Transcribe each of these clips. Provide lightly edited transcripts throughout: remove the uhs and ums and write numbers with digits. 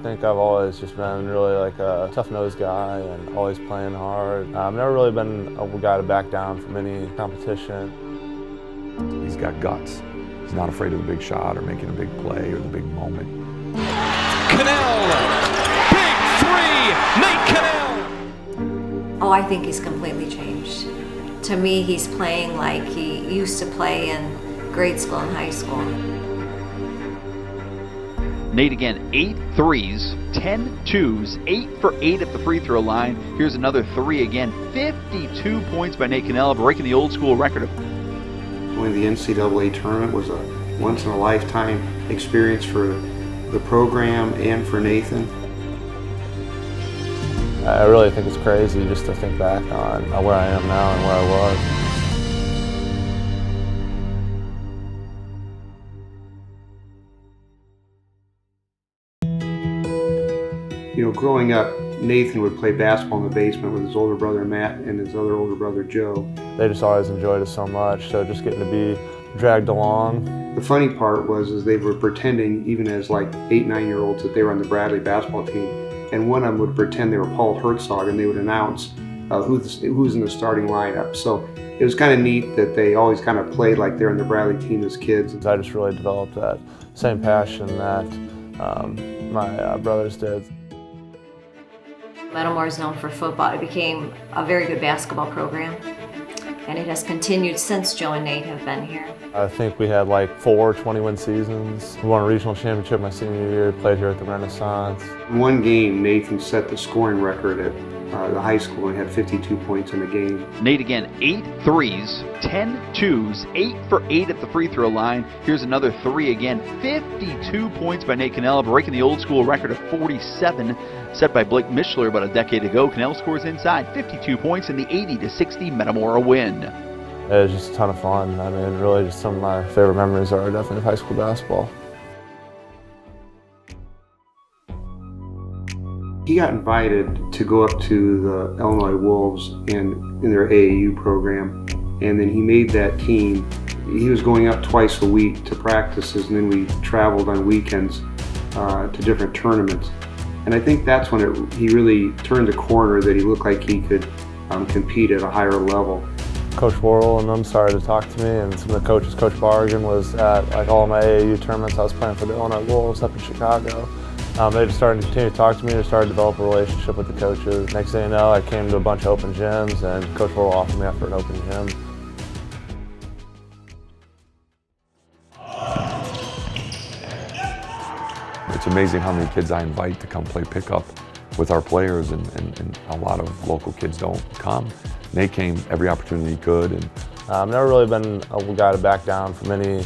I think I've always just been really like a tough-nosed guy and always playing hard. I've never really been a guy to back down from any competition. He's got guts. He's not afraid of the big shot or making a big play or the big moment. Kennell, big three, Nate Kennell. Oh, I think he's completely changed. To me, he's playing like he used to play in grade school and high school. Nate again, 8 threes, 10 twos, 8 for 8 at the free throw line. Here's another 3 again, 52 points by Nate Kennell, breaking the old school record of Winning the NCAA tournament was a once-in-a-lifetime experience for the program and for Nathan. I really think it's crazy just to think back on where I am now and where I was. You know, growing up, Nathan would play basketball in the basement with his older brother Matt and his other older brother Joe. They just always enjoyed it so much, so just getting to be dragged along. The funny part was they were pretending, even as like 8, 9-year-olds, that they were on the Bradley basketball team. And one of them would pretend they were Paul Herzog, and they would announce who's in the starting lineup. So it was kind of neat that they always kind of played like they're in the Bradley team as kids. I just really developed that same passion that my brothers did. Meadowmore is known for football. It became a very good basketball program, and it has continued since Joe and Nate have been here. I think we had like 4 20-win seasons. We won a regional championship my senior year, played here at the Renaissance. In one game, Nathan set the scoring record at the high school and had 52 points in the game. Nate again, 8 threes, 10 twos, 8 for 8 at the free throw line. Here's another 3 again, 52 points by Nate Kennell, breaking the old school record of 47 set by Blake Mishler about a decade ago. Kennell scores inside 52 points in the 80-60 Metamora win. It was just a ton of fun. I mean, really just some of my favorite memories are definitely of high school basketball. He got invited to go up to the Illinois Wolves in their AAU program, and then he made that team. He was going up twice a week to practices, and then we traveled on weekends to different tournaments. And I think that's when he really turned the corner, that he looked like he could compete at a higher level. Coach Worrell and them started to talk to me, and some of the coaches, Coach Bargan was at like all my AAU tournaments. I was playing for the Illinois Wolves up in Chicago. They just started to continue to talk to me, and started to develop a relationship with the coaches. Next thing you know, I came to a bunch of open gyms, and Coach Worrell offered me after an open gym. It's amazing how many kids I invite to come play pickup with our players, and a lot of local kids don't come. Nate came every opportunity he could. And I've never really been a guy to back down from any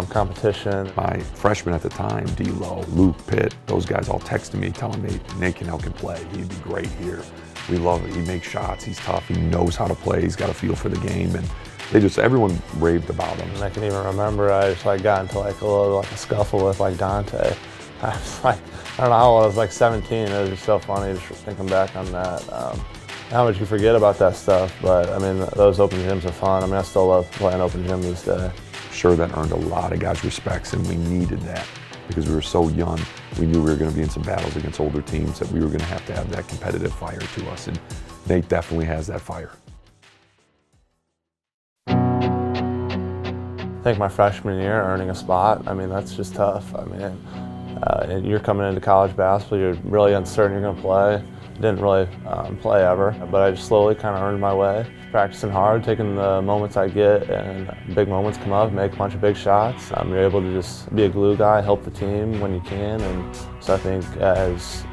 competition. My freshmen at the time, D-Lo, Luke, Pitt, those guys all texted me telling me Nate Kennell can play. He'd be great here. We love it. He makes shots. He's tough. He knows how to play. He's got a feel for the game. And everyone raved about him. And I can even remember I just got into a scuffle with Dante. I was I don't know how old I was, 17. It was just so funny just thinking back on that. How much you forget about that stuff, but I mean, those open gyms are fun. I mean, I still love playing open gym these days. Sure, that earned a lot of guys' respects, and we needed that because we were so young. We knew we were going to be in some battles against older teams, that we were going to have that competitive fire to us, and Nate definitely has that fire. I think my freshman year, earning a spot, I mean, that's just tough. I mean, you're coming into college basketball, you're really uncertain you're going to play. Didn't really play ever, but I just slowly kind of earned my way. Practicing hard, taking the moments I get, and big moments come up, make a bunch of big shots. You're able to just be a glue guy, help the team when you can, and so I think as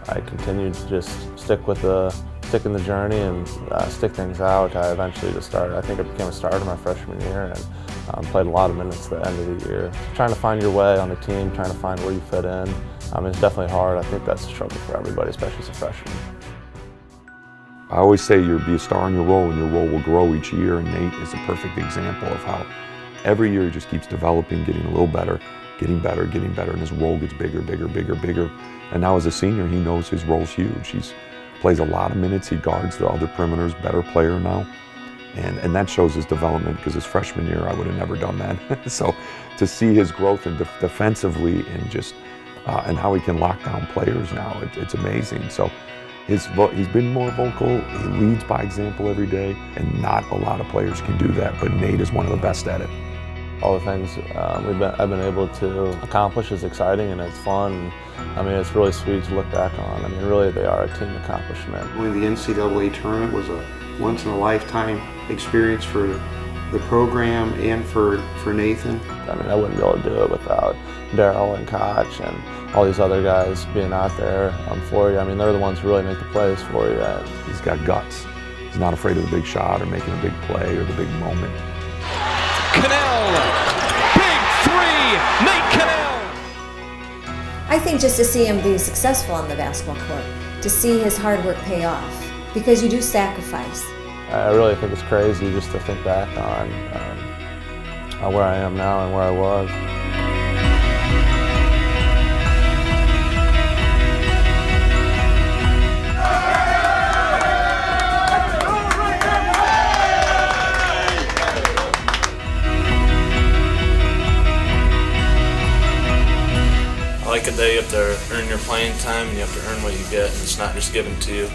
I continued to just stick in the journey and stick things out, I eventually just started. I think I became a starter my freshman year, and played a lot of minutes at the end of the year. Trying to find your way on the team, trying to find where you fit in. It's definitely hard. I think that's a struggle for everybody, especially as a freshman. I always say you'll be a star in your role, and your role will grow each year, and Nate is a perfect example of how every year he just keeps developing, getting a little better, getting better, and his role gets bigger. And now as a senior, he knows his role's huge. He plays a lot of minutes, he guards the other perimeters, better player now. And that shows his development, because his freshman year I would have never done that. So to see his growth and defensively, and just and how he can lock down players now. It's amazing. So he's been more vocal. He leads by example every day, and not a lot of players can do that, but Nate is one of the best at it. All the things I've been able to accomplish is exciting and it's fun. I mean, it's really sweet to look back on. I mean, really, they are a team accomplishment. Winning the NCAA tournament was a once-in-a-lifetime experience for the program and for Nathan. I mean, I wouldn't be able to do it without Daryl and Koch and all these other guys being out there for you. I mean, they're the ones who really make the plays for you. He's got guts. He's not afraid of the big shot or making a big play or the big moment. Kennell, big three, Nate Kennell. I think just to see him be successful on the basketball court, to see his hard work pay off, because you do sacrifice. I really think it's crazy just to think back on where I am now and where I was. I like it that you have to earn your playing time and you have to earn what you get, and it's not just given to you.